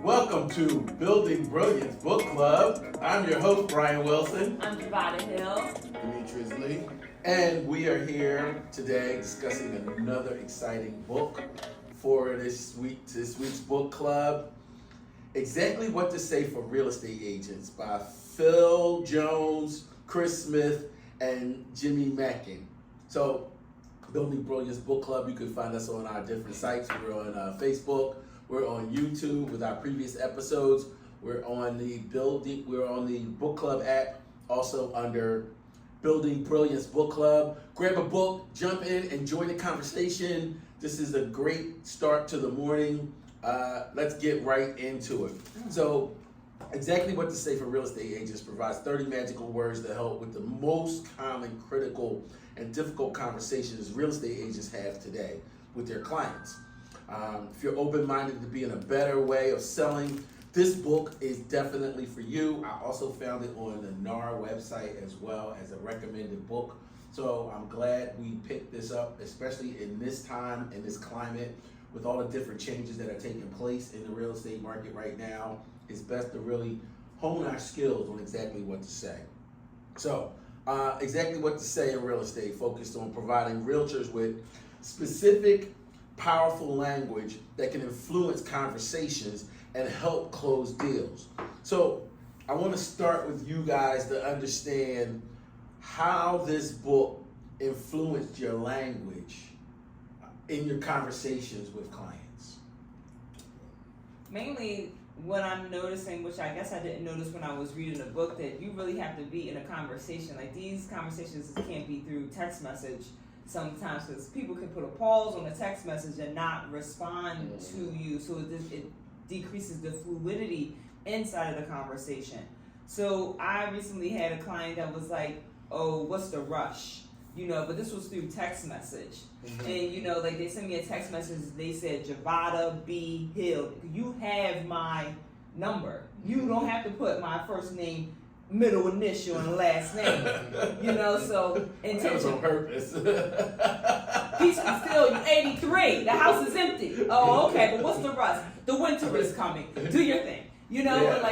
Welcome to Building Brilliance Book Club. I'm your host, Brian Wilson. I'm Javada Hill. Demetrius Lee. And we are here today discussing another exciting book for this week's book club. Exactly What to Say for Real Estate Agents by Phil Jones, Chris Smith, and Jimmy Mackin. So, Building Brilliance Book Club, you can find us on our different sites. We're on Facebook. We're on YouTube with our previous episodes. We're on the book club app, also under Building Brilliance Book Club. Grab a book, jump in, and join the conversation. This is a great start to the morning. Let's get right into it. So, Exactly What to Say for Real Estate Agents provides 30 magical words to help with the most common, critical, and difficult conversations real estate agents have today with their clients. If you're open-minded to be in a better way of selling, this book is definitely for you. I also found it on the NAR website as well as a recommended book. So I'm glad we picked this up, especially in this time, in this climate, with all the different changes that are taking place in the real estate market right now. It's best to really hone our skills on exactly what to say. So, Exactly What to Say in Real Estate focused on providing realtors with specific, powerful language that can influence conversations and help close deals. So I want to start with you guys to understand how this book influenced your language in your conversations with clients. Mainly what I'm noticing, which I guess I didn't notice when I was reading the book, that you really have to be in a conversation. Like, these conversations can't be through text message sometimes, because people can put a pause on a text message and not respond to you, so it decreases the fluidity inside of the conversation. So I recently had a client that was like, oh, what's the rush? But this was through text message. And like, they sent me a text message, they said Javada B. Hill, you have my number. You don't have to put my first name, middle initial, and last name. So intention. That was on purpose. He's still 83. The house is empty. Oh, okay, but what's the rush? The winter is coming. Do your thing. Yeah.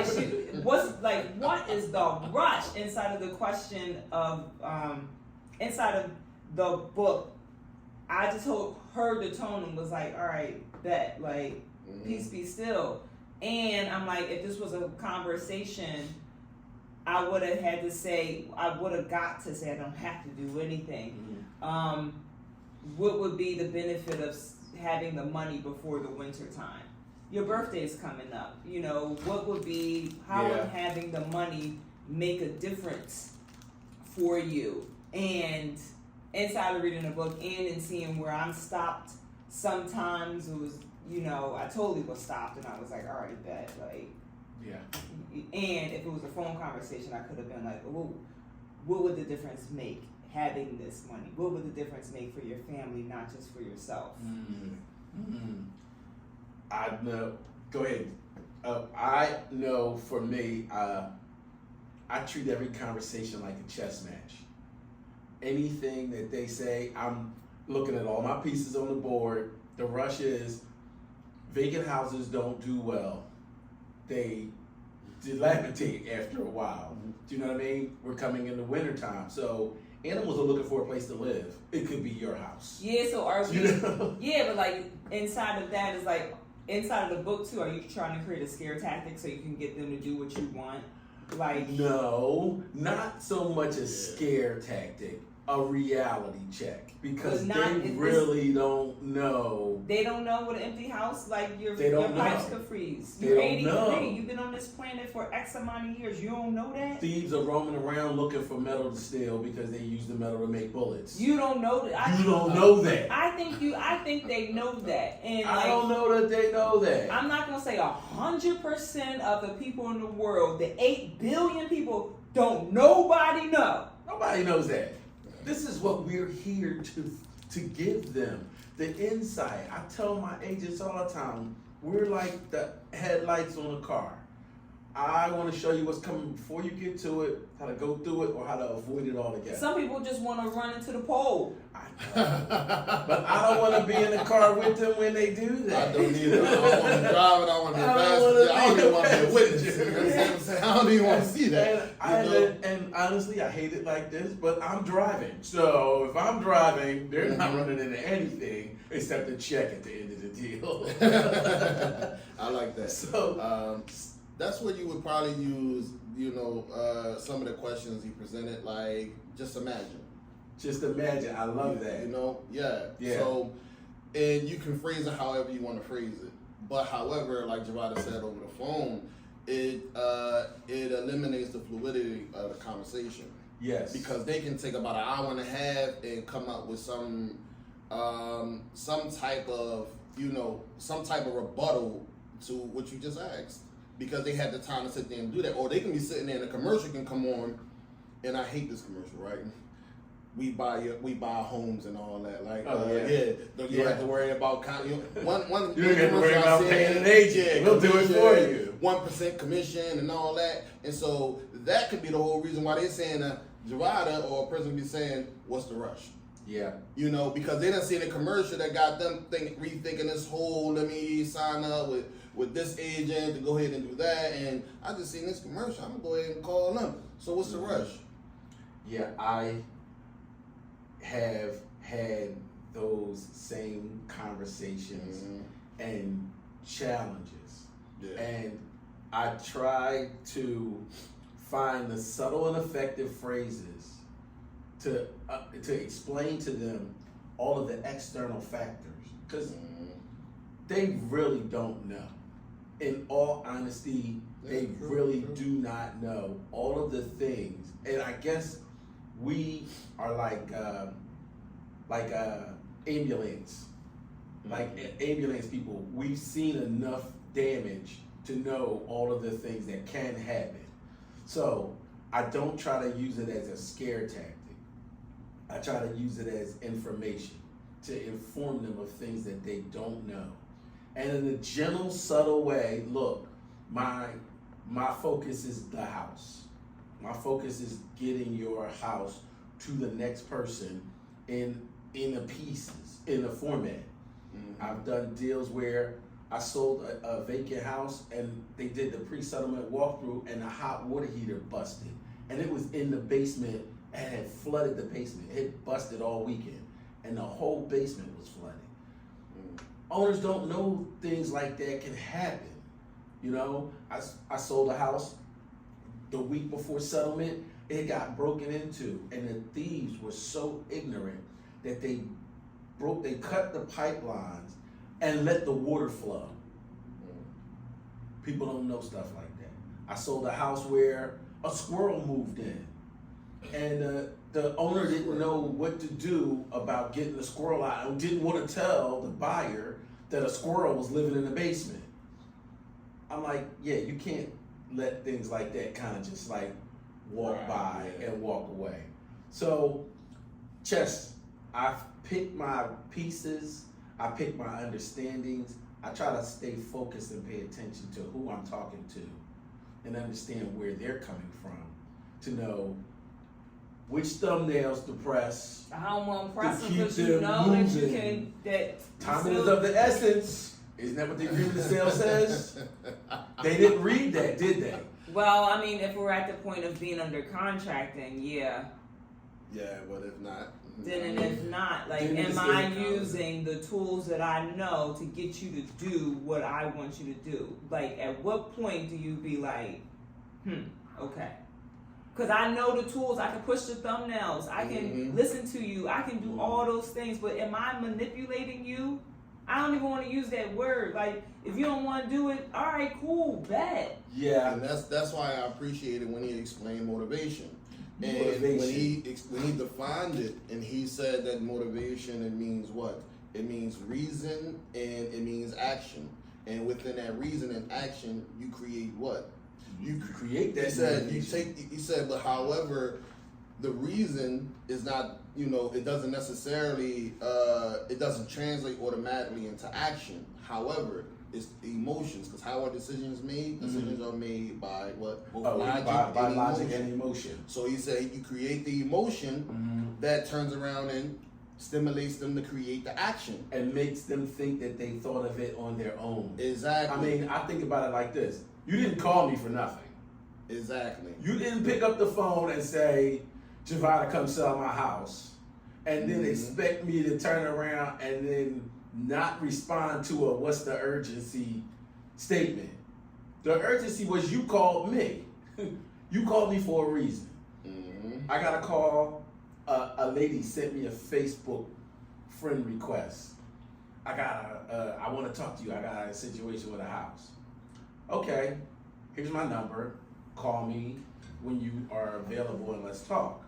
What is the rush inside of the question of inside of the book? I just heard the tone and was like, all right, bet, peace be still. And I'm like, if this was a conversation, I would have got to say, I don't have to do anything. What would be the benefit of having the money before the winter time? Your birthday is coming up. How would having the money make a difference for you? And inside of reading the book and seeing where I'm stopped, sometimes it was, I totally was stopped and I was like, all right, bet, And if it was a phone conversation, I could have been like, oh, what would the difference make having this money? What would the difference make for your family, not just for yourself? I know. Go ahead. I know for me, I treat every conversation like a chess match. Anything that they say, I'm looking at all my pieces on the board. The rush is vacant houses don't do well. They dilapidate after a while. Do you know what I mean? We're coming into wintertime. So animals are looking for a place to live. It could be your house. Yeah, so are we, yeah, but inside of that is inside of the book too, are you trying to create a scare tactic so you can get them to do what you want? No, not so much a scare tactic, a reality check, because they really don't know. They don't know what an empty house, your pipes could freeze. You're 83. You've been on this planet for X amount of years. You don't know that? Thieves are roaming around looking for metal to steal because they use the metal to make bullets. You don't know that. You don't know that. I think they know that. And I don't know that they know that. I'm not gonna say 100% of the people in the world, the 8 billion people, don't nobody know. Nobody knows that. This is what we're here to give them, the insight. I tell my agents all the time, we're like the headlights on a car. I want to show you what's coming before you get to it, how to go through it, or how to avoid it altogether. Some people just want to run into the pole. But I don't want to be in the car with them when they do that. I don't either. I don't want to drive it. I want to invest. I want to be a witness. You know what I'm saying? I don't even want to see that. And honestly, I hate it like this, but I'm driving. So if I'm driving, they're not running into anything except a check at the end of the deal. I like that. So that's what you would probably use, some of the questions he presented, like, just imagine. Just imagine. I love that. Yeah. So, and you can phrase it however you want to phrase it. But however, like Javada said over the phone, it eliminates the fluidity of the conversation. Yes. Because they can take about an hour and a half and come up with some type of rebuttal to what you just asked. Because they had the time to sit there and do that. Or they can be sitting there and a commercial can come on, and I hate this commercial, right? We buy homes and all that. Like, you don't have to worry about you don't have to worry about paying an agent. We'll do it for you. 1% commission and all that. And so that could be the whole reason why they're saying Javada or a person be saying, "What's the rush?" Yeah. Because they done seen a commercial that got them rethinking this whole, let me sign up with this agent to go ahead and do that. And I just seen this commercial. I'm gonna go ahead and call them. So what's the rush? Yeah, I have had those same conversations and challenges. Yeah. And I try to find the subtle and effective phrases to explain to them all of the external factors, because they really don't know. In all honesty, they really do not know all of the things. And I guess we are like ambulance, ambulance people. We've seen enough damage to know all of the things that can happen. So I don't try to use it as a scare tactic. I try to use it as information to inform them of things that they don't know. And in a gentle, subtle way, look, my focus is the house. My focus is getting your house to the next person in the pieces, in the format. I've done deals where I sold a vacant house and they did the pre-settlement walkthrough and the hot water heater busted. And it was in the basement and had flooded the basement. It busted all weekend and the whole basement was flooded. Owners don't know things like that can happen. I sold a house the week before settlement. It got broken into, and the thieves were so ignorant that they cut the pipelines and let the water flow. People don't know stuff like that. I sold a house where a squirrel moved in, and the owner didn't know what to do about getting the squirrel out and didn't want to tell the buyer that a squirrel was living in the basement. I'm like, yeah, you can't let things like that kind of just like walk by and walk away. So, I've picked my pieces, I pick my understandings, I try to stay focused and pay attention to who I'm talking to and understand where they're coming from to know which thumbnails to press. I don't want to press to them keep because you them know that you moving. can. Timing is of the essence. Isn't that what the agreement of sale says? They didn't read that, did they? Well, I mean, if we're at the point of being under contract, then yeah. Yeah, but if not. Then and if not, like, Then am I using the tools that I know to get you to do what I want you to do? Like, at what point do you be like, okay. Because I know the tools, I can push the thumbnails, I can listen to you, I can do all those things, but am I manipulating you? I don't even want to use that word. Like, if you don't want to do it, all right, cool, bet. Yeah, and that's why I appreciated when he explained motivation. And when he defined it, and he said that motivation, it means what? It means reason and it means action. And within that reason and action, you create what? You create that. He said, but however, the reason is not, it doesn't necessarily, it doesn't translate automatically into action. However, it's emotions, because how are decisions made? Decisions are made by what? By logic and emotion. So he said you create the emotion that turns around and stimulates them to create the action. And makes them think that they thought of it on their own. Exactly. I mean, I think about it like this. You didn't call me for nothing. Exactly. You didn't pick up the phone and say, Javada, come sell my house. And then expect me to turn around and then not respond to a what's the urgency statement. The urgency was you called me. You called me for a reason. Mm-hmm. I got a call. A lady sent me a Facebook friend request. I want to talk to you. I got a situation with a house. Okay, here's my number. Call me when you are available and let's talk.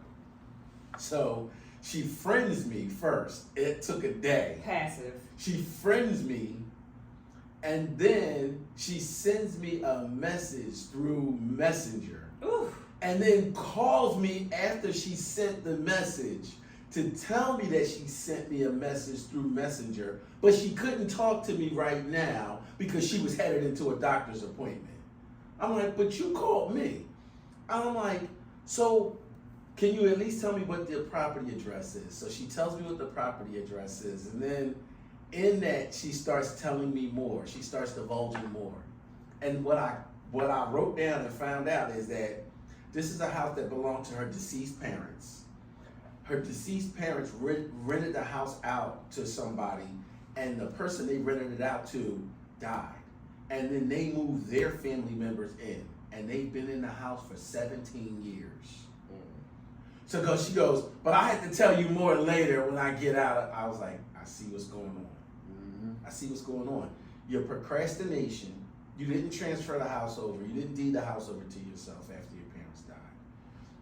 So she friends me first. It took a day. Passive. She friends me, and then she sends me a message through Messenger. Oof. And then calls me after she sent the message to tell me that she sent me a message through Messenger, but she couldn't talk to me right now because she was headed into a doctor's appointment. I'm like, but you called me. I'm like, so can you at least tell me what the property address is? So she tells me what the property address is, and then in that she starts telling me more. She starts divulging more. And what I wrote down and found out is that this is a house that belonged to her deceased parents. Her deceased parents rented the house out to somebody, and the person they rented it out to died. And then they moved their family members in, and they've been in the house for 17 years. So she goes, but I had to tell you more later when I get out. I was like, I see what's going on. Mm-hmm. I see what's going on. Your procrastination, you didn't transfer the house over. You didn't deed the house over to yourself after your parents died.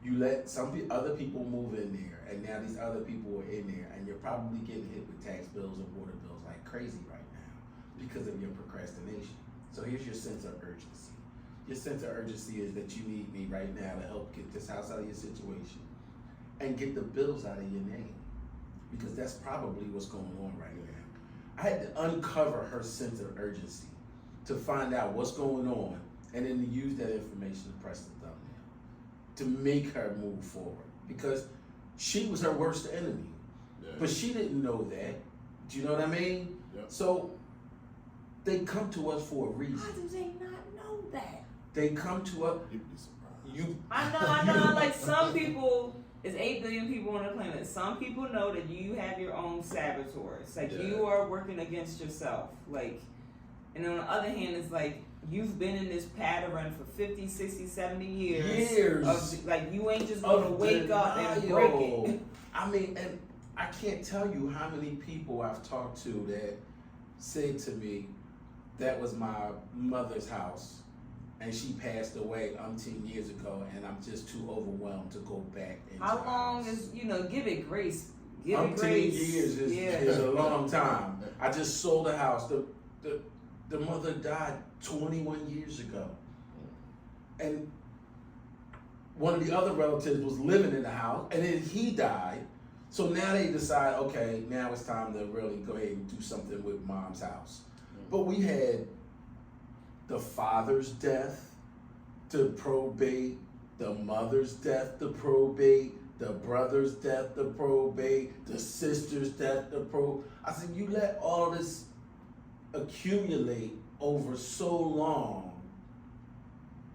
You let other people move in there, and now these other people are in there, and you're probably getting hit with tax bills and water bills like crazy right now because of your procrastination. So here's your sense of urgency. Your sense of urgency is that you need me right now to help get this house out of your situation and get the bills out of your name, because that's probably what's going on right now. I had to uncover her sense of urgency to find out what's going on, and then to use that information to press the thumbnail to make her move forward, because she was her worst enemy. Yeah. But she didn't know that. Do you know what I mean? Yep. So they come to us for a reason. How do they not know that? They come to us. You'd be surprised. I know. Like some people, there's 8 billion people on the planet. Some people know that you have your own saboteurs. Like you are working against yourself. Like, and on the other hand, it's like you've been in this pattern for 50, 60, 70 years. Of, like you ain't just gonna wake up and break it. I mean, and I can't tell you how many people I've talked to that say to me, that was my mother's house, and she passed away umpteen years ago, and I'm just too overwhelmed to go back into How the long house. is, give it grace. Give it Umpteen grace. years is a long time. I just sold a house. The mother died 21 years ago. And one of the other relatives was living in the house, and then he died. So now they decide, okay, now it's time to really go ahead and do something with mom's house. But we had the father's death to probate, the mother's death to probate, the brother's death to probate, the sister's death to probate. I said, you let all this accumulate over so long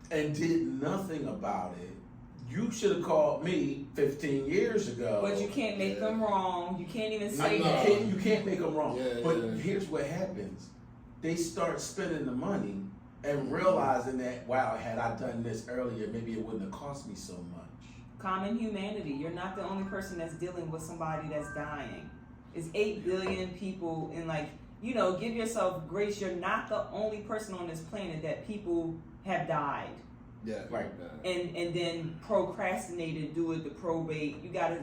and did nothing about it. You should have called me 15 years ago. But you can't make them wrong. You can't even say that. You can't make them wrong. But Yeah. here's what happens. They start spending the money and realizing that, wow, had I done this earlier, maybe it wouldn't have cost me so much. Common humanity. You're not the only person that's dealing with somebody that's dying. It's 8 billion people, and give yourself grace. You're not the only person on this planet that people have died. Yeah. Right. And then procrastinated, do it, the probate. You gotta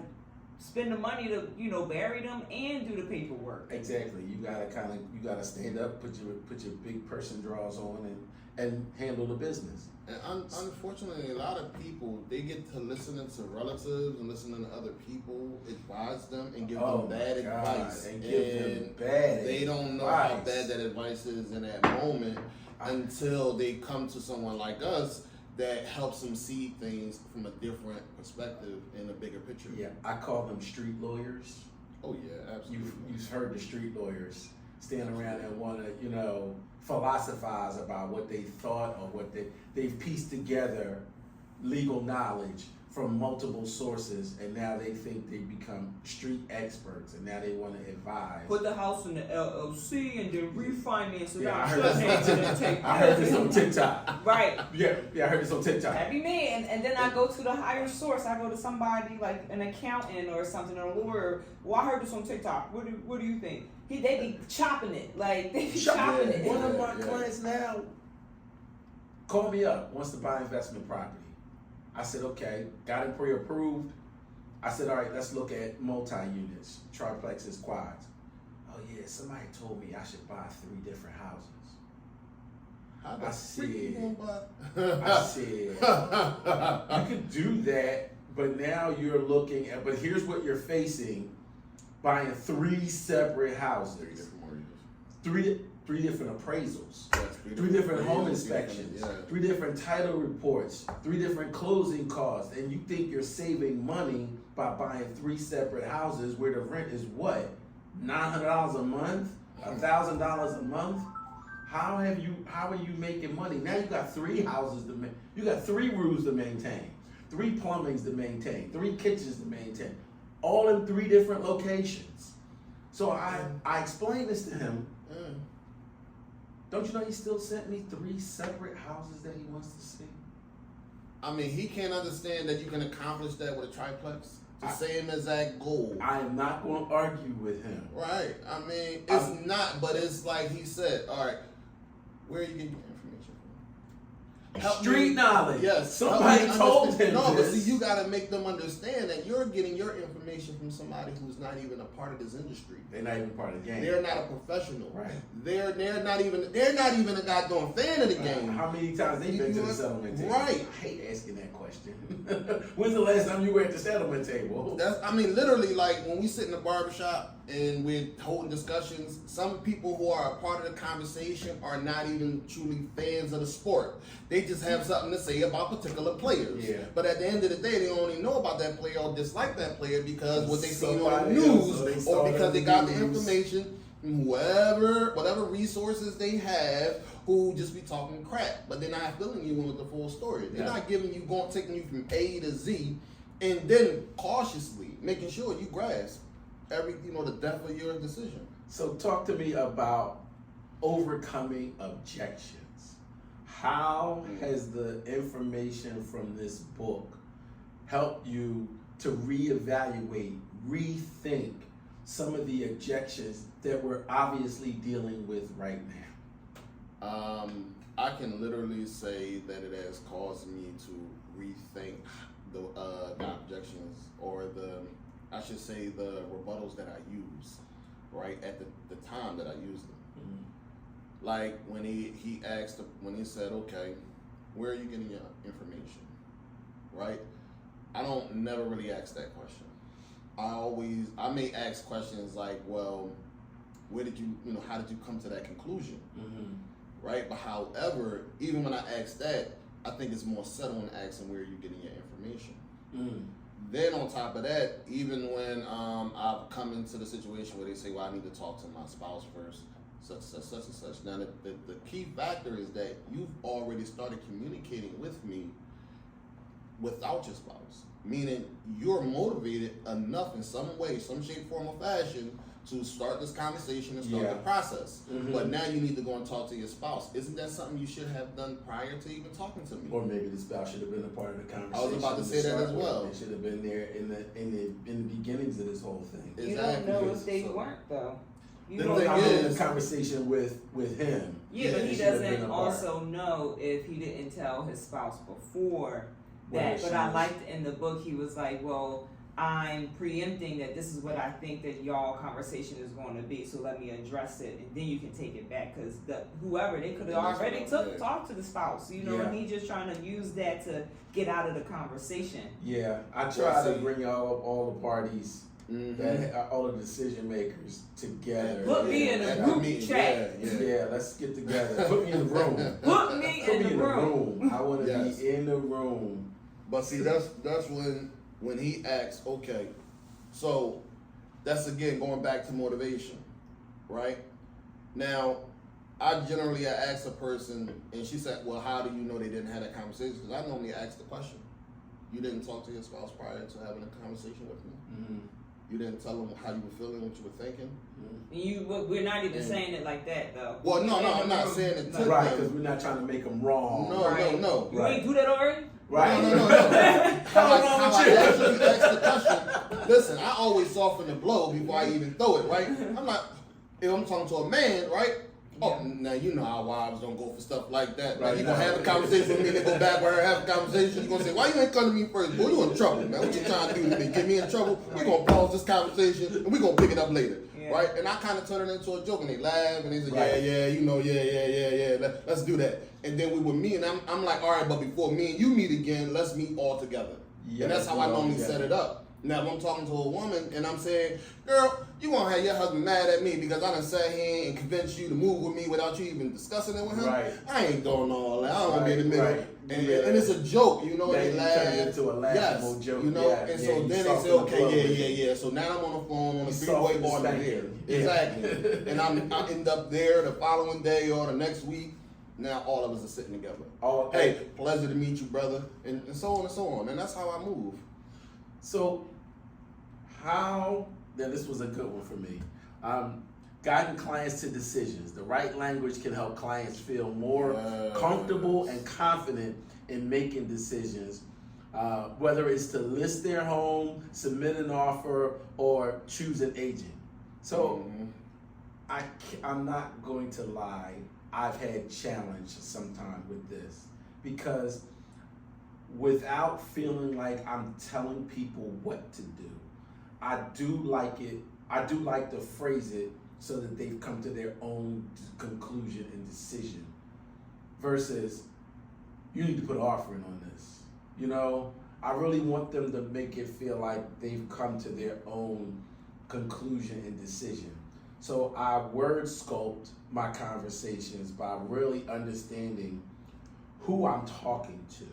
spend the money to, bury them and do the paperwork. Exactly. You gotta stand up, put your big person drawers on and handle the business. And unfortunately, a lot of people, they get to listening to relatives and listening to other people advise them and give them bad advice. And give them bad They don't know advice. how bad that advice is in that moment until they come to someone like us that helps them see things from a different perspective in a bigger picture. Yeah, I call them street lawyers. Oh yeah, absolutely. You've heard the street lawyers stand around and want to, philosophize about what they thought or what they've pieced together legal knowledge from multiple sources, and now they think they become street experts, and now they want to advise. Put the house in the LLC and then refinance it Yeah, out. I heard this on TikTok. Right. Yeah, I heard this on TikTok. That'd be me. And then I go to the higher source. I go to somebody like an accountant or something, or a lawyer. Well, I heard this on TikTok. What do you think? They be chopping it. Like, they be chopping it. One of my clients now called me up, wants to buy investment property. I said, okay, got it pre-approved. I said, all right, let's look at multi-units, triplexes, quads. Oh yeah, somebody told me I should buy 3 different houses. I said, you could do that, but now you're looking at, but here's what you're facing, buying 3 separate houses. 3 different appraisals, 3 different home inspections, 3 different title reports, 3 different closing costs, and you think you're saving money by buying 3 separate houses where the rent is what? $900 a month? $1,000 a month? How are you making money? Now you got 3 houses you got 3 roofs to maintain, 3 plumbings to maintain, 3 kitchens to maintain, all in 3 different locations. So I explained this to him. Don't you know he still sent me 3 separate houses that he wants to see? I mean, he can't understand that you can accomplish that with a triplex. The same exact goal. I am not going to argue with him. Right. I mean, it's not, but it's like he said, all right, where are you getting your information from? Street knowledge. Yes. Somebody told him No, but this. see, you got to make them understand that you're getting your information from somebody who's not even a part of this industry. They're not even part of the game. They're not a professional. Right. They're not even a goddamn fan of the game. How many times they been to the settlement table? Right. I hate asking that question. When's the last time you were at the settlement table? Literally, like when we sit in the barbershop and we're holding discussions, some people who are a part of the conversation are not even truly fans of the sport. They just have something to say about particular players. Yeah. But at the end of the day, they only know about that player or dislike that player because what they see on the Somebody news else, or because they got the news. information from whatever resources they have, who just be talking crap, but they're not filling you in with the full story. They're not giving you, taking you from A to Z, and then cautiously making sure you grasp the depth of your decision. So talk to me about overcoming objections. How has the information from this book helped you to reevaluate, rethink some of the objections that we're obviously dealing with right now? I can literally say that it has caused me to rethink the objections, or the rebuttals that I use, right, at the time that I used them. Mm-hmm. Like when he said, okay, where are you getting your information, right? I don't never really ask that question. I may ask questions like, well, where did you, how did you come to that conclusion? Mm-hmm. Right? But however, even when I ask that, I think it's more subtle in asking where you're getting your information. Mm. Then on top of that, even when I've come into the situation where they say, well, I need to talk to my spouse first, such and such. Now, the key factor is that you've already started communicating with me without your spouse. Meaning you're motivated enough in some way, some shape, form, or fashion to start this conversation and start the process. Mm-hmm. But now you need to go and talk to your spouse. Isn't that something you should have done prior to even talking to me? Or maybe the spouse should have been a part of the conversation. I was about to say that as well. They should have been there in the beginnings of this whole thing. You Exactly. don't know if they weren't though. The thing is, the conversation with him. Yeah, but he doesn't also know if he didn't tell his spouse before that. But I liked in the book he was like, well, I'm preempting that this is what I think that y'all conversation is going to be, so let me address it, and then you can take it back, because whoever, they could have already talked to the spouse, and he's just trying to use that to get out of the conversation. Yeah, I try to bring all the parties, all the decision makers together. Put me in a group chat. Yeah, let's get together. Put me in the room. Put me in the room. I want to be in the room. But see, that's when he asks, okay, so that's again going back to motivation, right? Now, I generally ask a person, and she said, well, how do you know they didn't have that conversation? Because I normally ask the question. You didn't talk to your spouse prior to having a conversation with me? Mm-hmm. You didn't tell them how you were feeling, what you were thinking? We're not even saying it like that, though. Well, no, I'm not saying it to Right, them. because we're not trying to make them wrong. No. You ain't do that already? Right. No. How I actually asked the question, listen, I always soften the blow before I even throw it, right? I'm not, if I'm talking to a man, right? Oh, now you know how wives don't go for stuff like that. Right, you gonna have a conversation with me, they go back with her, have a conversation. You gonna say, why you ain't come to me first? Boy, you in trouble, man. What you trying to do to me? Get me in trouble? We're gonna pause this conversation and we're gonna pick it up later. Yeah. Right? And I kind of turn it into a joke and they laugh and they say, yeah, let's do that. And then we were me and I'm like, all right, but before me and you meet again, let's meet all together. Yeah, and that's how I normally set it up. Now, if I'm talking to a woman and I'm saying, girl, you won't have your husband mad at me because I done sat here and convinced you to move with me without you even discussing it with him. Right. I ain't doing all that. I don't want to be in the middle. Right. And it's a joke, you know. They laugh. Turn it into a laughable joke. You know, and so then they say, okay, yeah. So now I'm on the phone on the freeway or there. Exactly. And I end up there the following day or the next week. Now all of us are sitting together. Hey, pleasure to meet you, brother. And so on and so on. And that's how I move. So, this was a good one for me. Guiding clients to decisions. The right language can help clients feel more comfortable and confident in making decisions, whether it's to list their home, submit an offer, or choose an agent. So, I'm not going to lie. I've had challenge sometime with this because without feeling like I'm telling people what to do, I do like to phrase it so that they've come to their own conclusion and decision versus you need to put an offer in on this. You know, I really want them to make it feel like they've come to their own conclusion and decision. So I word sculpt my conversations by really understanding who I'm talking to.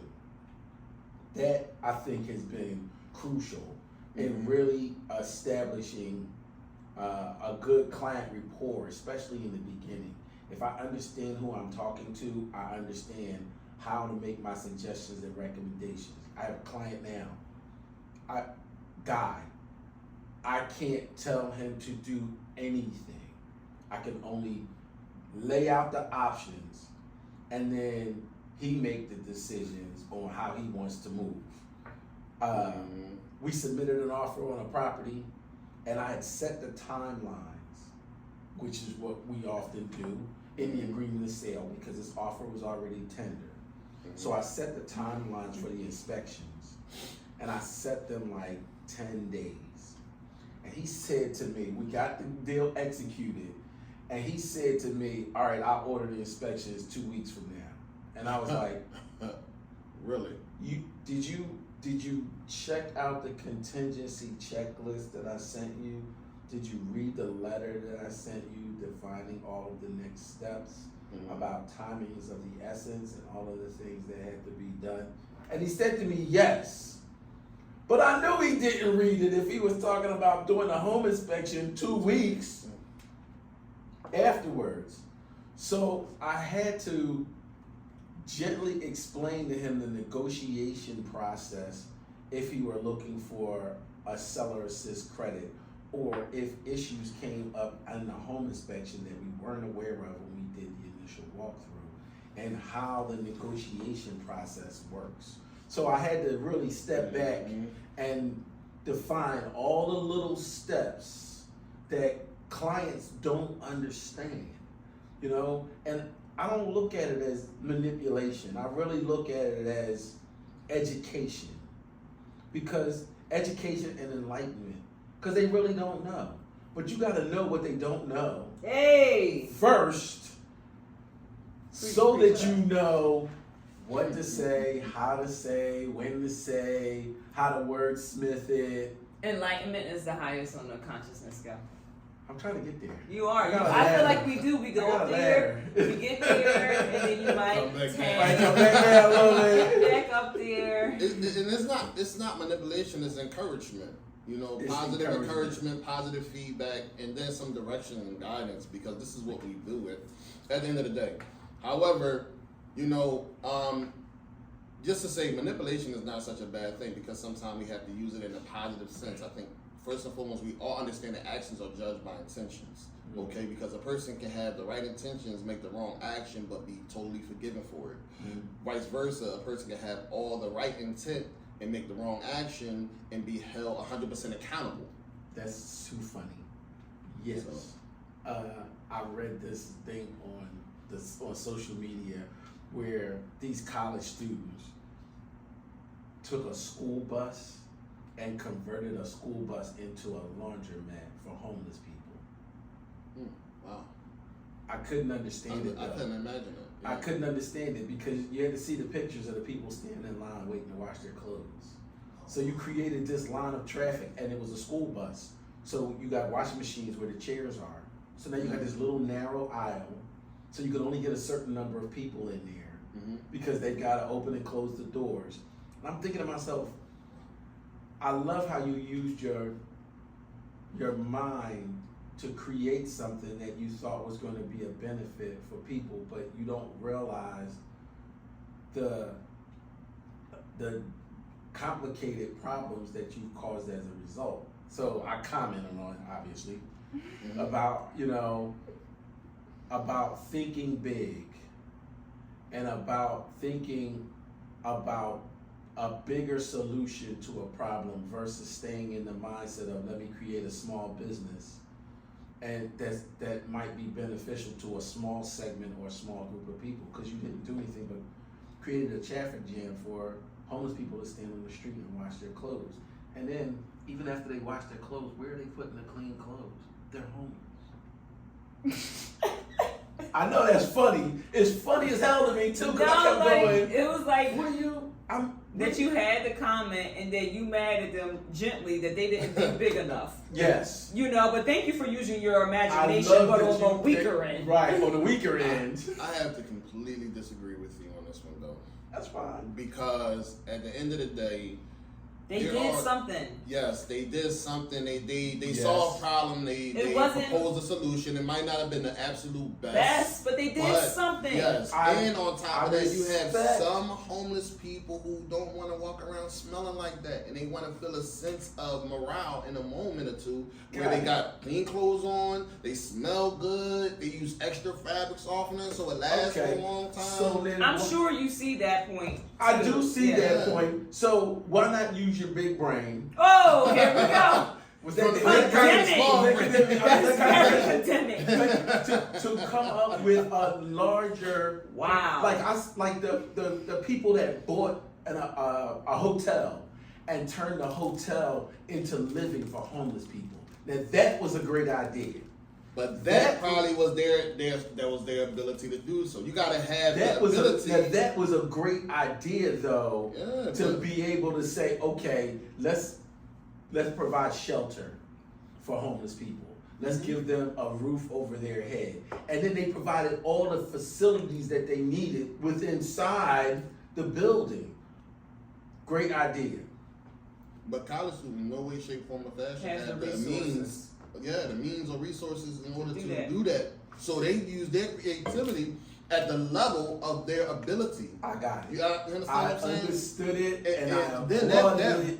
That I think has been crucial in really establishing a good client rapport, especially in the beginning. If I understand who I'm talking to, I understand how to make my suggestions and recommendations. I have a client now, I can't tell him to do anything. I can only lay out the options and then he make the decisions on how he wants to move. We submitted an offer on a property and I had set the timelines, which is what we often do in the agreement of sale because this offer was already tendered. So I set the timelines for the inspections and I set them like 10 days. And he said to me, we got the deal executed, and he said to me, all right, I'll order the inspections 2 weeks from now. And I was like, really? Did you check out the contingency checklist that I sent you? Did you read the letter that I sent you defining all of the next steps about timings of the essence and all of the things that had to be done? And he said to me, yes. But I knew he didn't read it if he was talking about doing a home inspection 2 weeks afterwards. So I had to gently explain to him the negotiation process if he were looking for a seller assist credit or if issues came up in the home inspection that we weren't aware of when we did the initial walkthrough and how the negotiation process works. So I had to really step back and define all the little steps that clients don't understand, you know? And I don't look at it as manipulation. I really look at it as education. Because education and enlightenment, because they really don't know. But you gotta know what they don't know first so that you know what to say, how to say, when to say, how to wordsmith it. Enlightenment is the highest on the consciousness scale. I'm trying to get there. You are. I feel like we do. We go up there, we get there, and then you might come back there a little bit. Back up there. And it's not manipulation. It's encouragement. You know, It's positive encouragement, positive feedback, and then some direction and guidance, because this is what we do at the end of the day. However, you know, just to say manipulation is not such a bad thing, because sometimes we have to use it in a positive sense. I think first and foremost, we all understand that actions are judged by intentions. Okay, because a person can have the right intentions, make the wrong action, but be totally forgiven for it. Vice versa, a person can have all the right intent and make the wrong action and be held 100% accountable. That's too funny. Yes. I read this thing on social media where these college students took a school bus and converted a school bus into a laundromat for homeless people. Wow. I couldn't understand it. I couldn't imagine it. Yeah. I couldn't understand it because you had to see the pictures of the people standing in line waiting to wash their clothes. So you created this line of traffic, and it was a school bus. So you got washing machines where the chairs are. So now you got this little narrow aisle. So you can only get a certain number of people in there because they've got to open and close the doors. And I'm thinking to myself, I love how you used your mind to create something that you thought was going to be a benefit for people, but you don't realize the complicated problems that you caused as a result. So I commented on it, obviously, about, you know, about thinking big and about thinking about a bigger solution to a problem versus staying in the mindset of let me create a small business and that might be beneficial to a small segment or a small group of people, because you didn't do anything but created a traffic jam for homeless people to stand on the street and wash their clothes. And then even after they wash their clothes, where are they putting the clean clothes? They're homeless. I know that's funny. It's funny as hell to me too, because I kept going. It was like, what are you? That you had the comment and that you mad at them gently that they didn't think big enough. Yes. You know, but thank you for using your imagination, but on the weaker end. Right, on the weaker end. I have to completely disagree with you on this one, though. That's fine. Because at the end of the day, they did something. Yes, they did something. They Yes. saw a problem. They wasn't proposed a solution. It might not have been the absolute best, but they did something. Yes, and on top of that, you have respect. some homeless people who don't want to walk around smelling like that, and they want to feel a sense of morale in a moment or two, where they got clean clothes on, they smell good, they use extra fabric softener so it lasts for a long time. So then I'm sure you see that point. I do see that point. So why not use your big brain? Oh, here we go. Was that to come up with a larger like the people that bought a hotel and turned the hotel into living for homeless people. Now that was a great idea. But that probably was their ability to do so. You gotta have that ability. That was a great idea though, to be able to say, okay, let's provide shelter for homeless people. Let's give them a roof over their head. And then they provided all the facilities that they needed inside the building. Great idea. But college students in no way, shape, form, or fashion have the means. The means or resources in order to do that. So they use their creativity at the level of their ability. I got it. You understand what I'm saying? I understood it, and then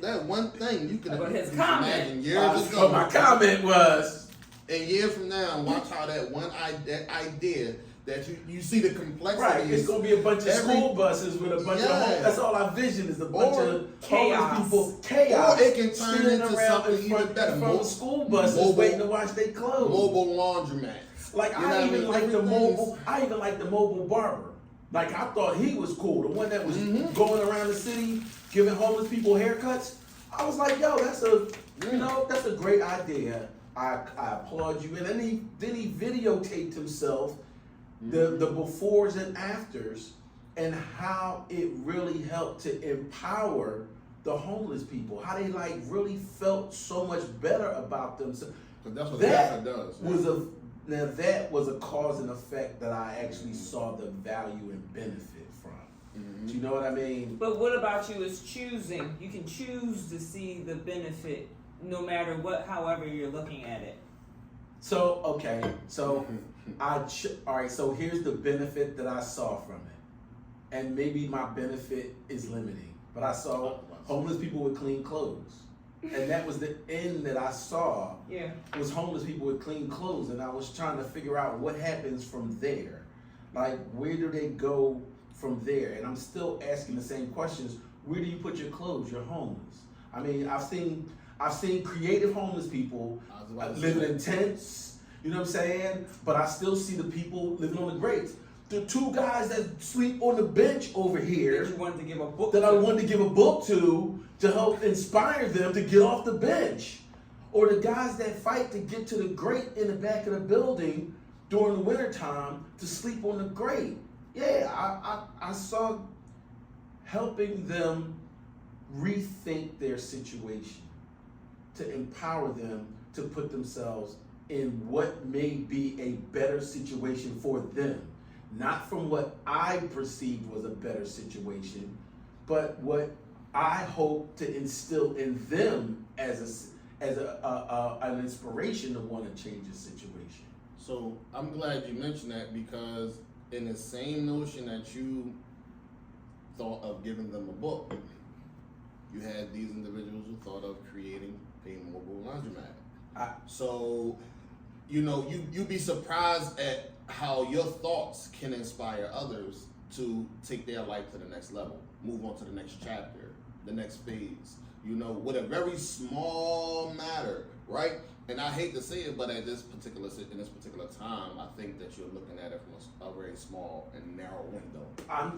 that one thing you can imagine years ago. But my comment was, a year from now, watch how that idea that you see the complexity. Right, it's gonna be a bunch of school buses with a bunch of that's all I vision is a bunch of homeless people. Chaos. Or it can turn into something even better. From school buses waiting to wash their clothes. Mobile laundromats. Like I even like the mobile barber. Like I thought he was cool. The one that was going around the city giving homeless people haircuts. I was like, yo, that's a great idea. I applaud you. And then he videotaped himself. The befores and afters, and how it really helped to empower the homeless people, how they really felt so much better about themselves. So that's what that does. That was a cause and effect that I actually saw the value and benefit from. Do you know what I mean? But what about you is choosing? You can choose to see the benefit no matter however you're looking at it. So okay, so all right. So here's the benefit that I saw from it, and maybe my benefit is limiting, but I saw homeless people with clean clothes, and that was the end that I saw. Yeah. Was homeless people with clean clothes, and I was trying to figure out what happens from there. Like, where do they go from there? And I'm still asking the same questions. Where do you put your clothes? You're homeless. I mean, I've seen creative homeless people living in tents, you know what I'm saying? But I still see the people living on the grates. The two guys that sleep on the bench over here That you wanted to give a book that to. I wanted to give a book to help inspire them to get off the bench. Or the guys that fight to get to the grate in the back of the building during the wintertime to sleep on the grate. Yeah, I saw helping them rethink their situation, to empower them to put themselves in what may be a better situation for them. Not from what I perceived was a better situation, but what I hope to instill in them as an inspiration to want to change the situation. So I'm glad you mentioned that, because in the same notion that you thought of giving them a book, you had these individuals who thought of creating a mobile laundromat. So, you'd be surprised at how your thoughts can inspire others to take their life to the next level, move on to the next chapter, the next phase, with a very small matter, right? And I hate to say it, but in this particular time, I think that you're looking at it from a very small and narrow window.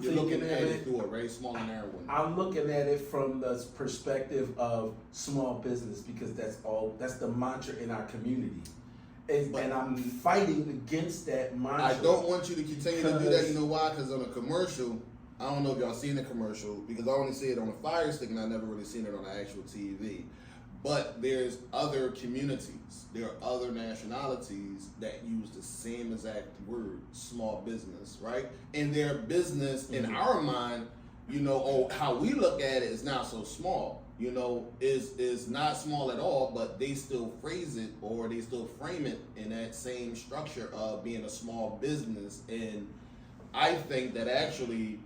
You're looking at it through a very small and narrow window. I'm looking at it from the perspective of small business, because that's the mantra in our community. And I'm fighting against that mantra. I don't want you to continue to do that. You know why? Because on a commercial, I don't know if y'all seen the commercial, because I only see it on a Fire Stick and I never really seen it on the actual TV. But there's other communities, there are other nationalities that use the same exact word, small business, right? And their business, in our mind, how we look at it is not so small, is not small at all, but they still phrase it, or they still frame it in that same structure of being a small business. And I think that actually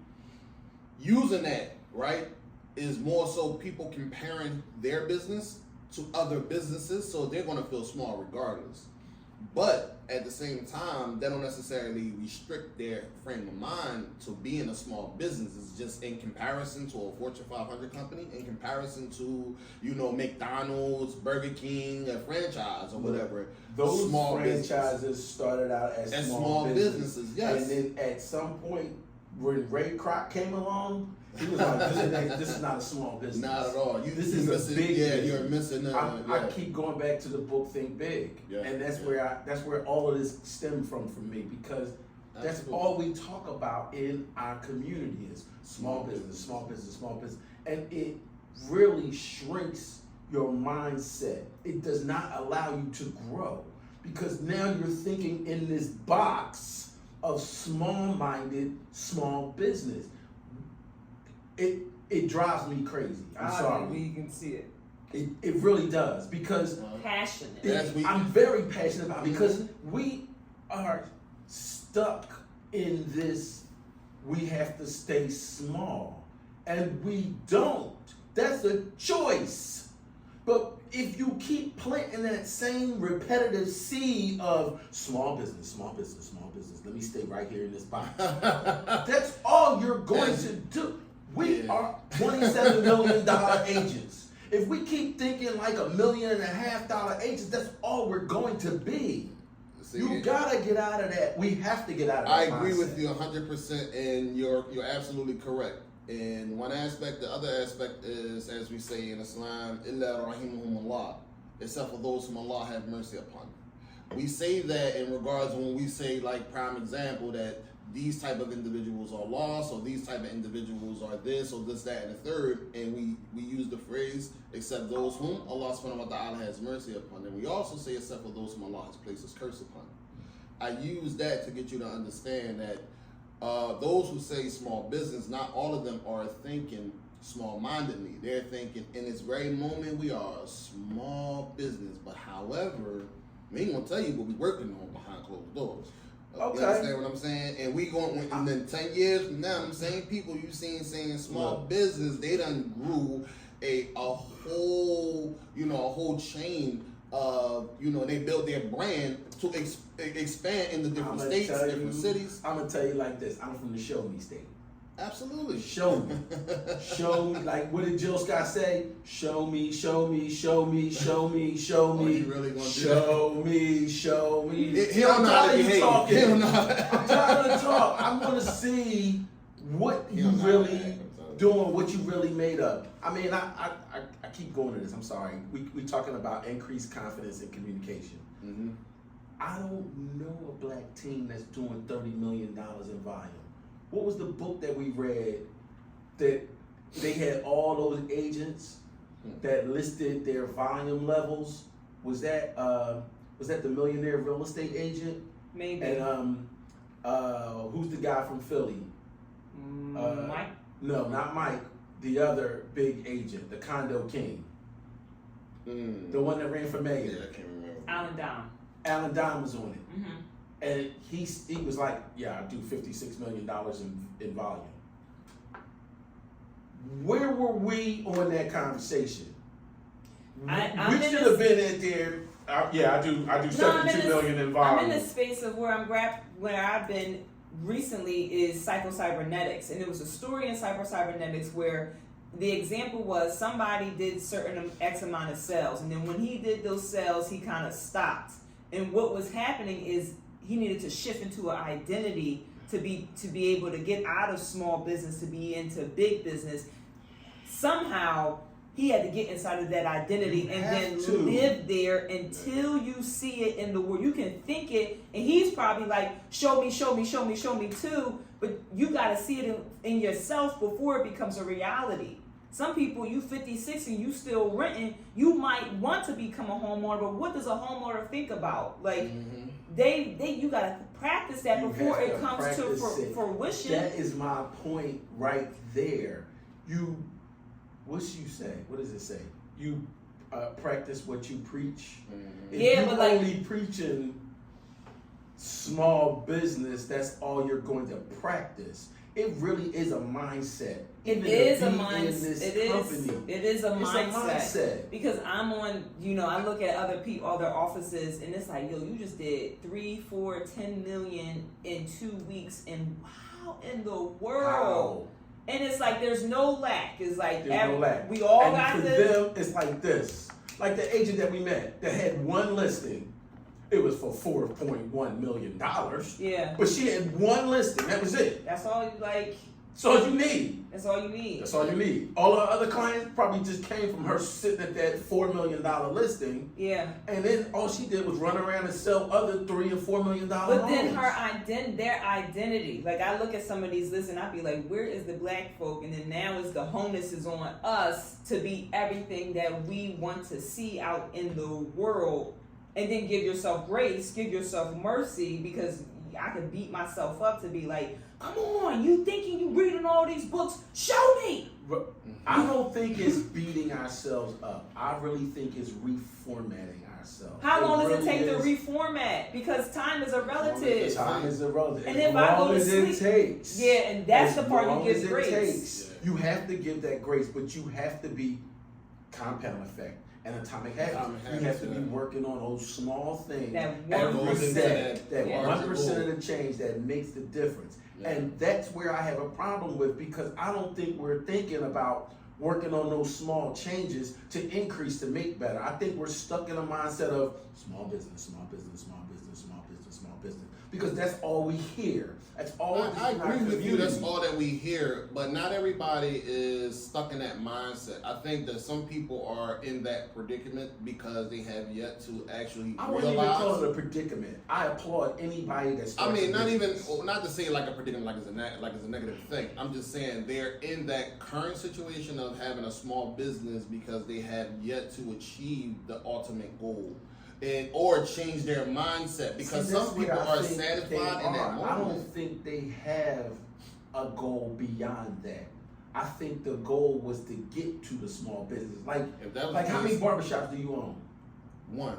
using that, right, is more so people comparing their business to other businesses, so they're going to feel small regardless. But at the same time, that don't necessarily restrict their frame of mind to being a small business. It's just in comparison to a Fortune 500 company, in comparison to, McDonald's, Burger King, a franchise or whatever. Those small franchises started out as small businesses, yes. And then at some point, when Ray Kroc came along, he was like, this is not a small business. Not at all. This is a big business. You're missing I keep going back to the book Think Big. Yeah, and that's where all of this stemmed from for me, because that's all we talk about in our community is small business. And it really shrinks your mindset. It does not allow you to grow, because now you're thinking in this box of small-minded small business. It drives me crazy. I'm sorry. We can see it. It really does, because passionate. I'm very passionate about it, because we are stuck in this. We have to stay small, and we don't. That's a choice. But if you keep planting that same repetitive seed of small business, let me stay right here in this box. That's all you're going to do. We are $27 million agents. If we keep thinking like $1.5 million agents, that's all we're going to be. You gotta get out of that. We have to get out of that. I agree with you 100%, and you're absolutely correct. And one aspect, the other aspect is, as we say in Islam, "Illa rahimahumullah," except for those whom Allah have mercy upon. We say that in regards when we say, like, prime example, that these type of individuals are lost, or these type of individuals are this, or this, that, and the third, and we use the phrase, except those whom Allah subhanahu wa ta'ala has mercy upon. And we also say, except for those whom Allah has placed his curse upon. I use that to get you to understand that those who say small business, not all of them are thinking small-mindedly. They're thinking, in this very moment, we are a small business. But however, we ain't gonna tell you what we working on behind closed doors. Okay. You understand what I'm saying? And we going, and then 10 years from now, them same people you seen saying small business, they done grew a whole, a whole chain of, they built their brand to expand into different states, different cities. I'm gonna tell you like this. I'm from the show me state. Absolutely. Show me. Show me. Like, what did Jill Scott say? Show me, show me, show me, show me, show me. You really gonna show me, show me. He don't know how to behave. Talking. He don't know how I'm tired of talk. I want to see what you really doing, what you really made of. I mean, I keep going to this. I'm sorry. We talking about increased confidence in communication. Mm-hmm. I don't know a black team that's doing $30 million in volume. What was the book that we read that they had all those agents that listed their volume levels? Was that the Millionaire Real Estate Agent? Maybe. And who's the guy from Philly? Mike? No, not Mike. The other big agent, the Condo King. The one that ran for mayor. Yeah, I can't remember. Alan Dom. Alan Dom was on it. Mm-hmm. And he was like, yeah, I do $56 million in volume. Where were we on that conversation? We should have been in there. I do 72 million in volume. I'm in the space of where I've been recently is psycho-cybernetics. And there was a story in psycho-cybernetics where the example was somebody did certain X amount of sales. And then when he did those sales, he kind of stopped. And what was happening is he needed to shift into an identity to be able to get out of small business to be into big business. Somehow he had to get inside of that identity and then live there until you see it in the world. You can think it, and he's probably like, show me, show me, show me, show me too. But you got to see it in yourself before it becomes a reality. Some people, you 56 and you still renting, you might want to become a homeowner, but what does a homeowner think about? Like, you gotta practice that before it comes to fruition. That is my point right there. What does it say? You practice what you preach. If yeah, but like only preaching small business, that's all you're going to practice. It really is a mindset. It is a mindset. It is a mindset. Because I'm on, I look at other people, other offices, and it's like, yo, you just did 3, 4, 10 million in 2 weeks, and how in the world? How? And it's like there's no lack. It's like no lack. We all and got for this. them, it's like this. Like the agent that we met that had one listing. It was for $4.1 million. Yeah. But she had one listing. That was it. That's all you like. That's all you need. That's all you need. That's all you need. All her other clients probably just came from her sitting at that $4 million listing. Yeah. And then all she did was run around and sell other $3 and $4 million homes. But then their identity. Like I look at some of these lists and I be like, where is the black folk? And then now is the onus is on us to be everything that we want to see out in the world. And then give yourself grace, give yourself mercy, because I could beat myself up to be like, come on, you thinking you reading all these books? Show me. I don't think it's beating ourselves up. I really think it's reformatting ourselves. How long does it take to reformat? Because time is a relative. Time is a relative. And if I go to sleep, it takes. Yeah, and that's the part you give grace. You have to give that grace, but you have to be compound effect. And atomic habits. You have to be working on those small things. That 1%. That 1% of the change that makes the difference. Yeah. And that's where I have a problem with, because I don't think we're thinking about working on those small changes to increase, to make better. I think we're stuck in a mindset of small business, small business, small business, small business, small business. Because that's all we hear. That's all I agree with you, that's all that we hear, but not everybody is stuck in that mindset. I think that some people are in that predicament because they have yet to actually I wouldn't even call it a predicament. I applaud anybody that's not to say like a predicament like it's a negative thing. I'm just saying they're in that current situation of having a small business because they have yet to achieve the ultimate goal. Or change their mindset, because some people are satisfied in that moment. I don't think they have a goal beyond that. I think the goal was to get to the small business. Like, If that was like the how many case- barbershops do you own? One.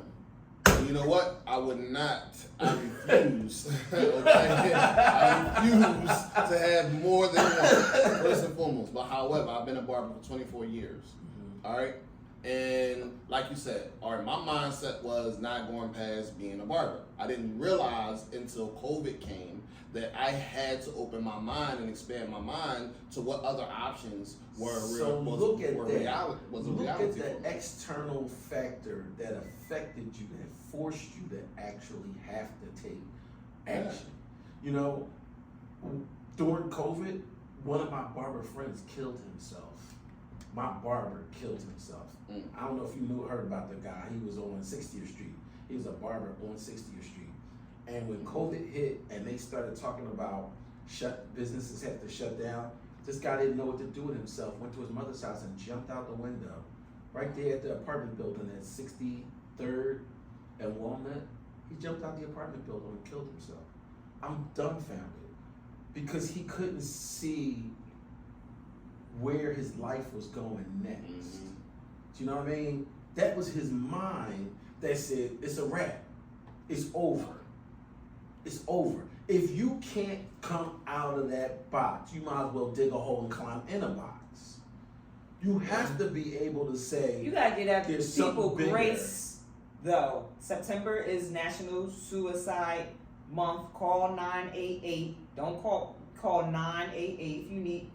And you know what? I would not. I refuse. Okay? I refuse to have more than one, first and foremost. But however, I've been a barber for 24 years. All right? And like you said, all right, my mindset was not going past being a barber. I didn't realize until COVID came that I had to open my mind and expand my mind to what other options were So was look at a that. reality. Look at for the me. external factor that affected you, that forced you to actually have to take action. You know, during COVID, one of my barber friends killed himself. My barber killed himself. I don't know if you heard about the guy. He was on 60th Street. He was a barber on 60th Street. And when COVID hit and they started talking about businesses have to shut down, this guy didn't know what to do with himself, went to his mother's house and jumped out the window. Right there at the apartment building at 63rd and Walnut, he jumped out the apartment building and killed himself. I'm dumbfounded because he couldn't see where his life was going next. Do you know what I mean? That was his mind that said, it's a wrap. It's over. It's over. If you can't come out of that box, you might as well dig a hole and climb in a box. You have to be able to say, You gotta get out there's people something bigger. grace though. September is National Suicide Month. Call 988. Don't call 988 if you need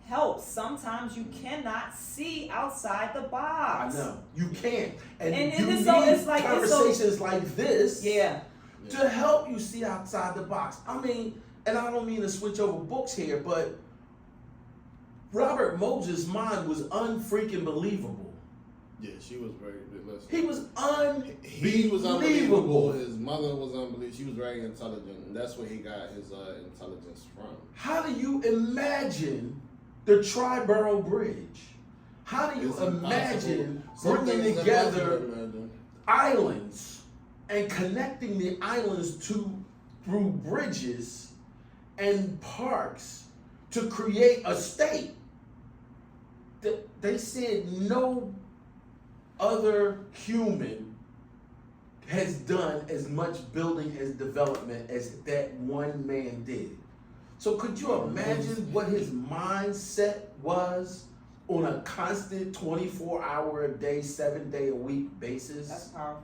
help. Sometimes you cannot see outside the I box. know, you can't. And And you it's need so- it's like- it's so- conversations like this Yeah. to help you see outside the box. I mean, and I don't mean to switch over books here, but Robert Moses' mind was unfreaking believable. Yeah, she was very. Listen, He was unbelievable. he was unbelievable. His mother was unbelievable. She was very intelligent, and that's where he got his intelligence from. How do you imagine the Triborough Bridge? How do you It's imagine impossible. bringing Something is together impossible to imagine. islands and connecting the islands through bridges and parks to create a state? They said no other human has done as much building as development as that one man did. So could you imagine what his mindset was on a constant 24-hour a day, 7-day a week basis? That's powerful.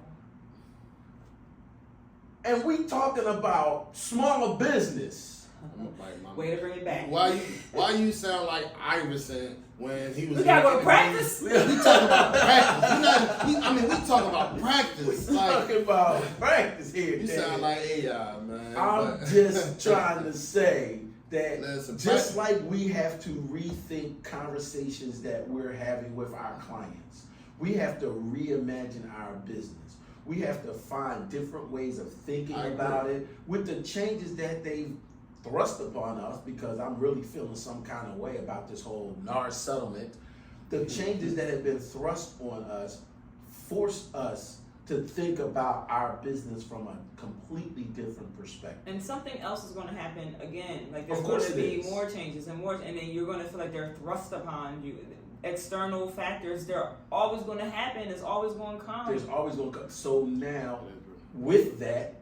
And we talking about small business. I'm gonna bite my. Way to bring it back. Why you sound like Iverson when he was? We gotta go to practice. We talking about practice. We talking about practice. We Like talking about practice here. you Dad. sound like AI, man. I'm but- just trying to say that Listen, just like we have to rethink conversations that we're having with our clients, we have to reimagine our business. We have to find different ways of thinking I about agree. it with the changes that they've thrust upon us, because I'm really feeling some kind of way about this whole NAR settlement. The changes that have been thrust on us forced us to think about our business from a completely different perspective. And something else is going to happen again. Like there's Of going course to it be is. more changes and more, and then you're going to feel like they're thrust upon you. External factors, they're always going to happen. It's always going to come. There's always going to come. So now, with that,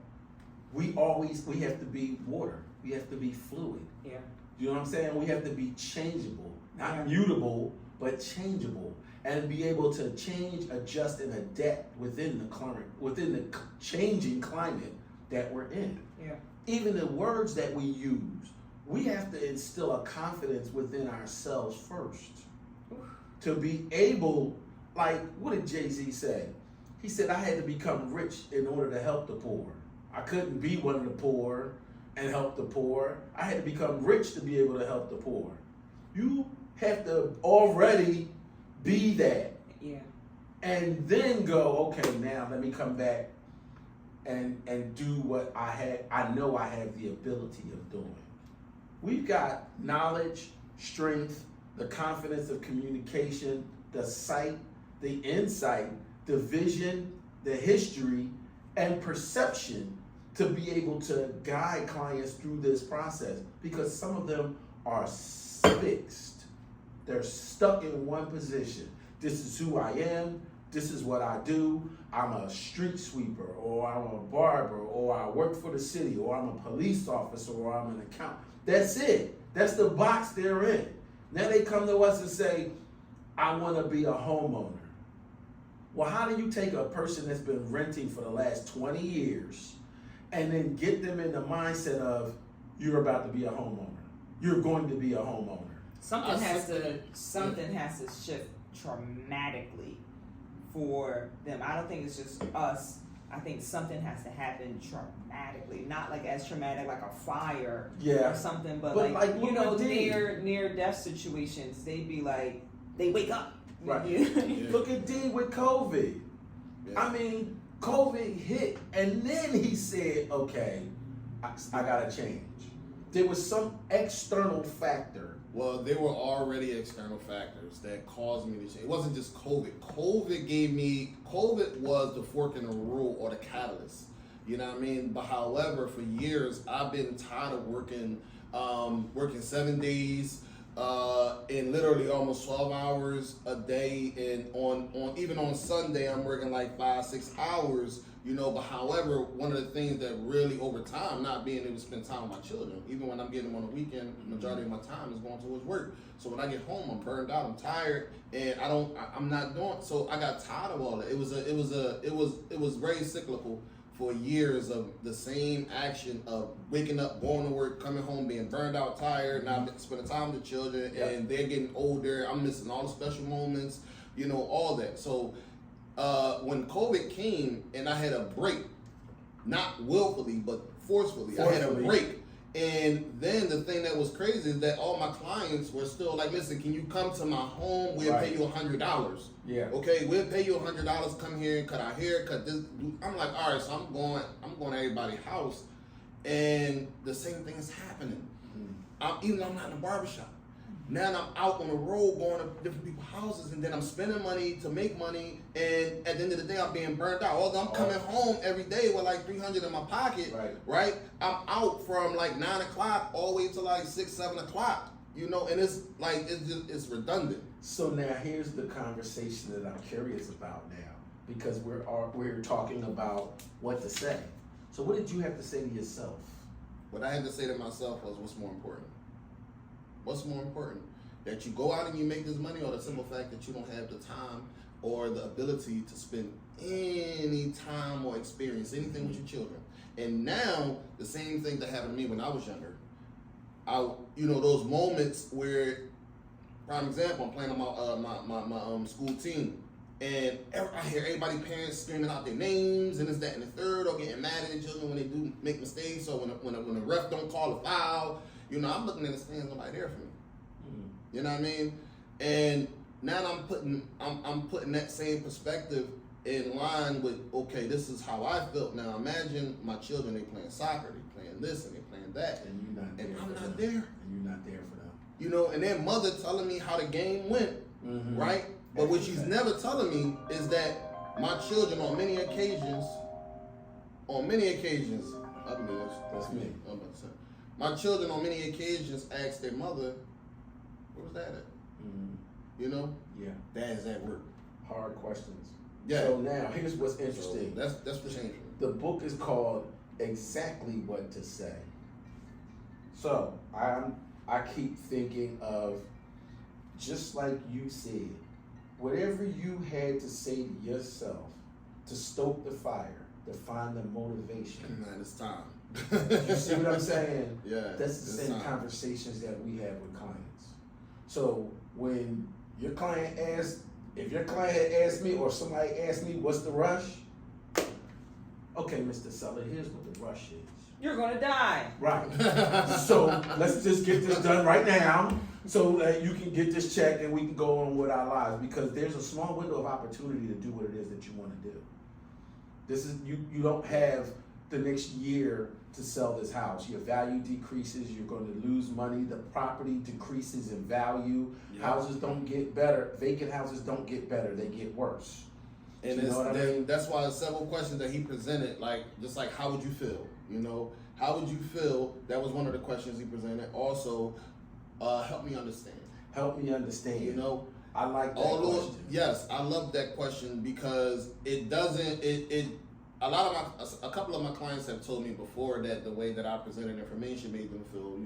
we have to be water. We have to be fluid. Yeah. You know what I'm saying? We have to be changeable, not Yeah. mutable, but changeable, and be able to change, adjust, and adapt within the changing climate that we're in. Yeah. Even the words that we use, we have to instill a confidence within ourselves first to be able. Like, what did Jay-Z say? He said, "I had to become rich in order to help the poor. I couldn't be one of the poor and help the poor. I had to become rich to be able to help the poor." You have to already be that, Yeah. and then go, okay, now let me come back and do what I know I have the ability of doing. We've got knowledge, strength, the confidence of communication, the sight, the insight, the vision, the history, and perception to be able to guide clients through this process, because some of them are fixed. They're stuck in one position. This is who I am. This is what I do. I'm a street sweeper, or I'm a barber, or I work for the city, or I'm a police officer, or I'm an accountant. That's it. That's the box they're in. Now they come to us and say, I want to be a homeowner. Well, how do you take a person that's been renting for the last 20 years and then get them in the mindset of, you're about to be a homeowner. You're going to be a homeowner. Something has to shift dramatically for them. I don't think it's just us. I think something has to happen dramatically, not like as traumatic like a fire or something, but like you know, near death situations, they be like, they wake up. Right. Look at D with COVID. Yeah. I mean, COVID hit, and then he said, okay, I gotta change. There was some external factor. Well, there were already external factors that caused me to change. It wasn't just COVID. COVID was the fork in the road or the catalyst. You know what I mean? But however, for years, I've been tired of working 7 days, in literally almost 12 hours a day, and on even on Sunday, I'm working like 5-6 hours. You know, but however, one of the things that really over time, not being able to spend time with my children, even when I'm getting them on the weekend, the majority of my time is going towards work. So when I get home, I'm burned out, I'm tired, and I'm not doing. So I got tired of all that. It was very cyclical for years of the same action of waking up, going to work, coming home, being burned out, tired, not spending time with the children, and they're getting older. I'm missing all the special moments, you know, all that. So. When COVID came and I had a break, not willfully but forcefully, I had a break. And then the thing that was crazy is that all my clients were still like, listen, can you come to my home? We'll pay you $100. Yeah. Okay, we'll pay you $100. Come here and cut our hair, cut this. I'm like, all right, so I'm going to everybody's house, and the same thing is happening. Even though I'm not in a barbershop. Now I'm out on the road going to different people's houses, and then I'm spending money to make money, and at the end of the day, I'm being burnt out. Although I'm coming home every day with like $300 in my pocket, right? I'm out from like 9 o'clock all the way to like 6-7 o'clock, you know, and it's like, it's redundant. So now here's the conversation that I'm curious about now, because we're talking about what to say. So what did you have to say to yourself? What I had to say to myself was, what's more important? What's more important? That you go out and you make this money, or the simple fact that you don't have the time or the ability to spend any time or experience anything with your children? And now, the same thing that happened to me when I was younger. You know, those moments where, prime example, I'm playing on my school team, and I hear everybody, parents screaming out their names and this, that, and the third, or getting mad at their children when they do make mistakes, or when the ref don't call a foul. You know, I'm looking in the stands, nobody there for me. You know what I mean? And now I'm putting that same perspective in line with, okay, this is how I felt. Now imagine my children, they playing soccer, they playing this and they playing that. And you're not there. And I'm not there. And you're not there for them. You know, and their mother telling me how the game went, right? But what she's never telling me is that my children on many occasions, that's me. I'm about to say. My children on many occasions ask their mother, where was that at? You know? Yeah. Dad's at work. Hard questions. Yeah. So now, here's what's interesting. So that's what changed me. The book is called Exactly What to Say. So, I keep thinking of, just like you said, whatever you had to say to yourself to stoke the fire, to find the motivation. Man, it's time. You see what I'm saying? Yeah. That's the same conversations that we have with clients. So when your client asks, if your client had asked me, or somebody asked me, what's the rush? Okay, Mr. Seller, here's what the rush is. You're gonna die. Right. So let's just get this done right now, so that you can get this check and we can go on with our lives, because there's a small window of opportunity to do what it is that you want to do. This is you don't have the next year to sell this house. Your value decreases, you're going to lose money, the property decreases in value. Yeah. Houses don't get better, vacant houses don't get better, they get worse. And that's why several questions that he presented, like, just like, how would you feel? You know, how would you feel? That was one of the questions he presented. Also, help me understand. Help me understand. You know, I like that question. Yes, I love that question because it doesn't. A couple of my clients have told me before that the way that I presented information made them feel,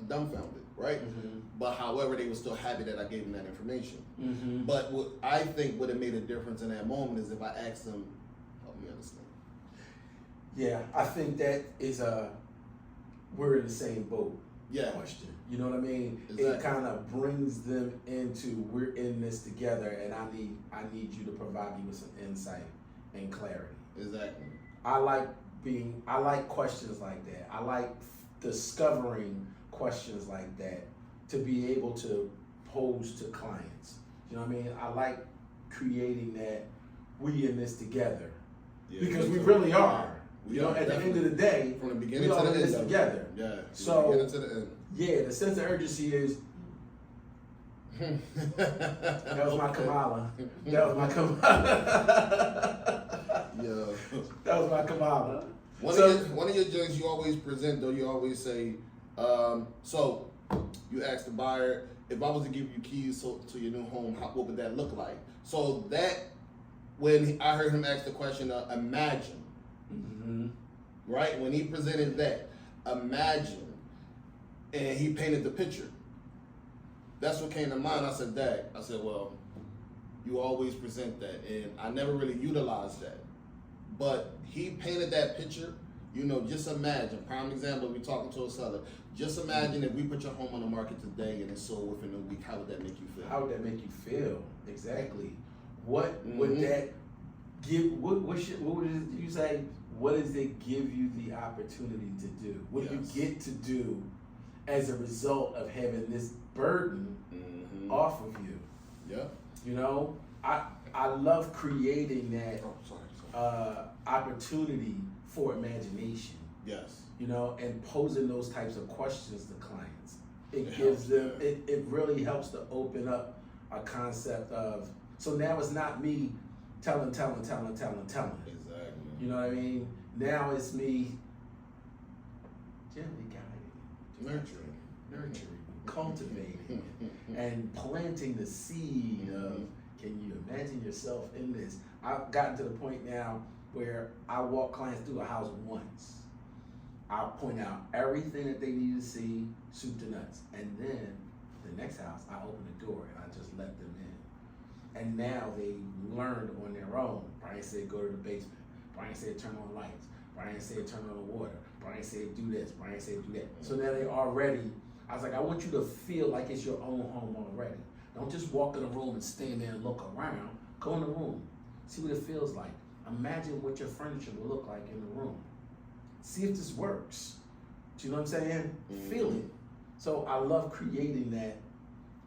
dumbfounded, right? Mm-hmm. But however, they were still happy that I gave them that information. Mm-hmm. But what I think would have made a difference in that moment is if I asked them, help me understand. Yeah, I think that is we're in the same boat. Yeah. Question. You know what I mean? Exactly. It kind of brings them into we're in this together, and I need you to provide me with some insight and clarity. Exactly. I like questions like that. I like discovering questions like that to be able to pose to clients. You know what I mean? I like creating that we in this together, because we really are. At the end of the day, from the beginning we to all the in this end together. Yeah. So, beginning to the end. Yeah, the sense of urgency is. That was my Kamala. That was my Kamala. Yeah. That was my Kamala. One of your joints you always present, though, you always say, so you ask the buyer, if I was to give you keys to your new home, what would that look like? So that, when I heard him ask the question, imagine, Mm-hmm. right? When he presented that, imagine, and he painted the picture. That's what came to mind. I said, Dad, well, you always present that, and I never really utilized that. But he painted that picture, just imagine, prime example, we talking to a seller, just imagine if we put your home on the market today and it's sold within a week, how would that make you feel? How would that make you feel? Exactly. What would that give, what would you say, what does it give you the opportunity to do? What you get to do as a result of having this burden off of you? Yeah. I love creating that opportunity for imagination. Yes. And posing those types of questions to clients. It helps, gives them, it really helps to open up a concept of, so now it's not me telling. Exactly. You know what I mean? Now it's me gently guiding, nurturing, cultivating, and planting the seed of, can you imagine yourself in this? I've gotten to the point now where I walk clients through a house once. I'll point out everything that they need to see, soup to nuts. And then the next house, I open the door and I just let them in. And now they learned on their own. Brian said, go to the basement. Brian said, turn on lights. Brian said, turn on the water. Brian said, do this. Brian said, do that. So now they already, I was like, I want you to feel like it's your own home already. Don't just walk in the room and stand there and look around. Go in the room. See what it feels like. Imagine what your furniture will look like in the room. See if this works. Do you know what I'm saying? Feel it. So I love creating that.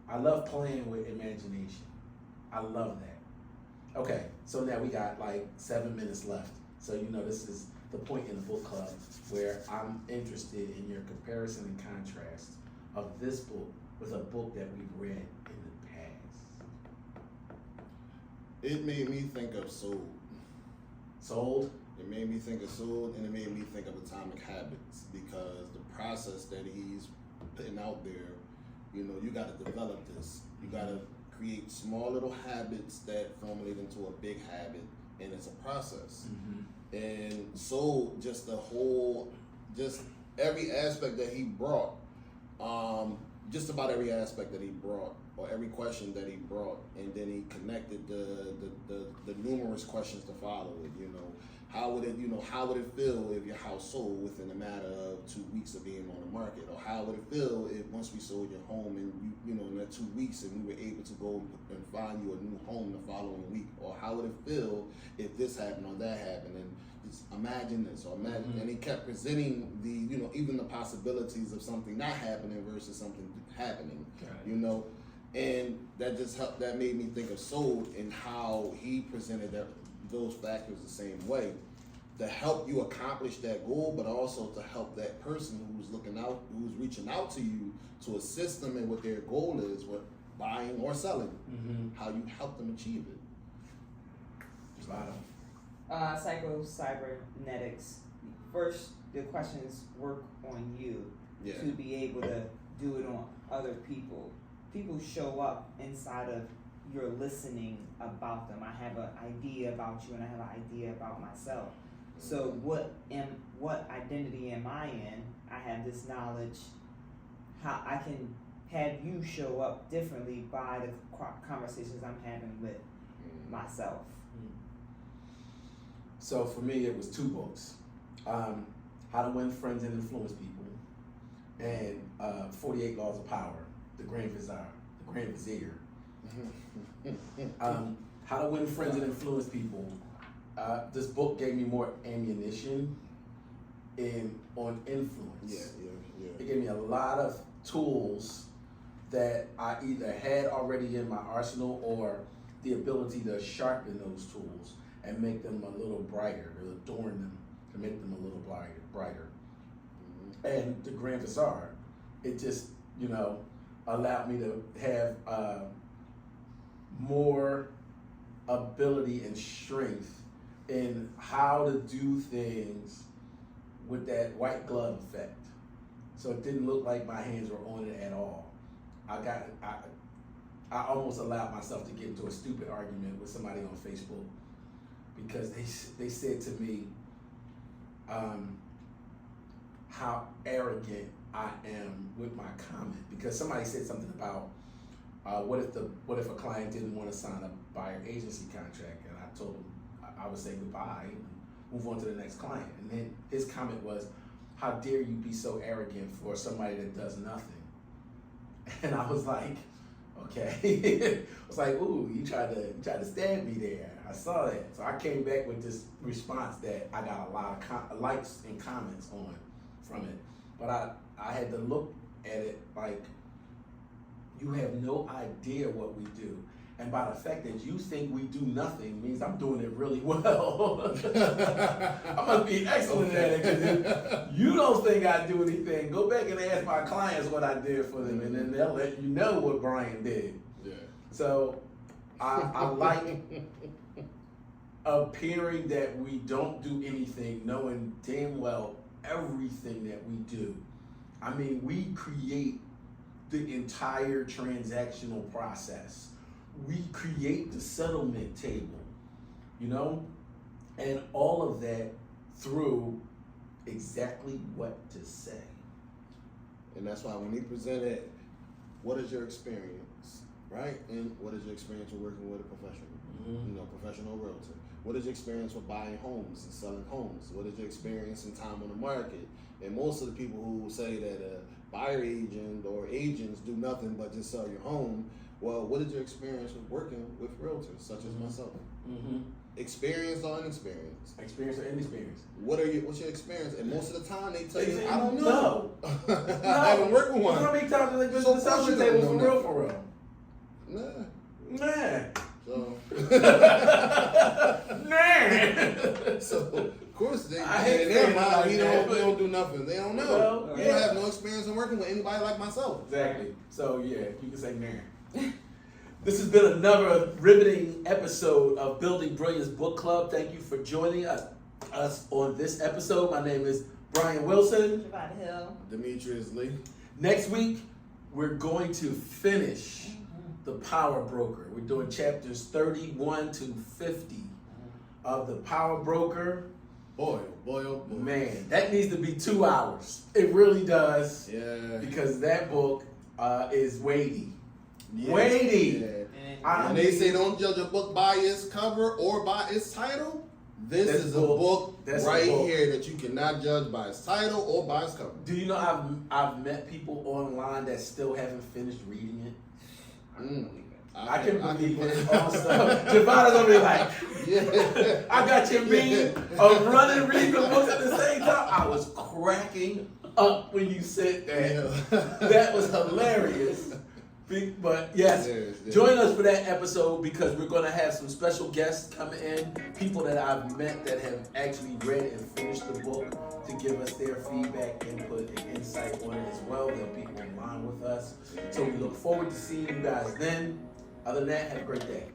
I love playing with imagination. I love that. Okay, so now we got like 7 minutes left. So this is the point in the book club where I'm interested in your comparison and contrast of this book with a book that we've read in the past. It made me think of Sold. Sold? It made me think of Sold, and it made me think of Atomic Habits, because the process that he's putting out there, you got to develop this. You got to create small little habits that formulate into a big habit, and it's a process. And Sold, just every aspect that he brought, just about every aspect that he brought, or every question that he brought, and then he connected the numerous questions to follow it. How would it feel if your house sold within a matter of 2 weeks of being on the market? Or how would it feel if once we sold your home and in that 2 weeks and we were able to go and find you a new home the following week? Or how would it feel if this happened or that happened? And just imagine this, or imagine, and he kept presenting the, even the possibilities of something not happening versus something happening, and that just helped, that made me think of Sold and how he presented those factors the same way to help you accomplish that goal, but also to help that person who's reaching out to you to assist them in what their goal is, what buying or selling, how you help them achieve it. Psycho-cybernetics. First, the questions work on you to be able to do it on other people. people show up inside of your listening about them. I have an idea about you, and I have an idea about myself. So what identity am I in? I have this knowledge. How I can have you show up differently by the conversations I'm having with myself. So for me, it was 2 books: How to Win Friends and Influence People, and 48 Laws of Power, the Grand Vizier. How to Win Friends and Influence People. This book gave me more ammunition on influence. Yeah. It gave me a lot of tools that I either had already in my arsenal or the ability to sharpen those tools and make them a little brighter, or adorn them to make them a little brighter. And the Grand Vizier, it just, allowed me to have more ability and strength in how to do things with that white glove effect. So it didn't look like my hands were on it at all. I almost allowed myself to get into a stupid argument with somebody on Facebook because they said to me how arrogant I am with my comment, because somebody said something about what if a client didn't want to sign a buyer agency contract, and I told him I would say goodbye and move on to the next client. And then his comment was, how dare you be so arrogant for somebody that does nothing? And I was like, okay. I was like, ooh, you tried to stab me there. I saw that. So I came back with this response that I got a lot of likes and comments on from it. But I had to look at it like, you have no idea what we do. And by the fact that you think we do nothing means I'm doing it really well. I must be excellent at it, because if you don't think I do anything, go back and ask my clients what I did for them, and then they'll let you know what Brian did. Yeah. So I like appearing that we don't do anything, knowing damn well everything that we do. I mean, we create the entire transactional process. We create the settlement table, and all of that through exactly what to say. And that's why when he presented, what is your experience, right? And what is your experience with working with a professional, professional realtor? What is your experience with buying homes and selling homes? What is your experience in time on the market? And most of the people who say that a buyer agent or agents do nothing but just sell your home, well, what is your experience with working with realtors such as myself? Experience or inexperience? Experience or inexperience? What's your experience? And most of the time they tell you, say, I don't know. No. I haven't worked with one. How many times do they go to So the settlement table for real? Nah. Nah. So, Nah. so of course they I hate in their saying it mind, like we that, don't do nothing. They don't know. Well, You yeah. don't have no experience in working with anybody like myself. Exactly. So yeah, you can say nah. This has been another riveting episode of Building Brilliance Book Club. Thank you for joining us on this episode. My name is Brian Wilson. Javada Hill. Demetrius Lee. Next week, we're going to finish The Power Broker. We're doing chapters 31 to 50 of The Power Broker. Boy, oh boy. Man, that needs to be 2 hours. It really does. Yeah. Because that book is weighty. Yeah. Weighty. Yeah. When they say don't judge a book by its cover or by its title, this That's is a book That's right a book. here that you cannot judge by its title or by its cover. Do you know I've met people online that still haven't finished reading it? I can believe it also. Javada's gonna be like, yeah. I got your meme of running reading the books at the same time. I was cracking up when you said that. Yeah. That was hilarious. But yes, join us for that episode, because we're going to have some special guests coming in, people that I've met that have actually read and finished the book, to give us their feedback, input, and insight on it as well. They'll be online with us. So we look forward to seeing you guys then. Other than that, have a great day.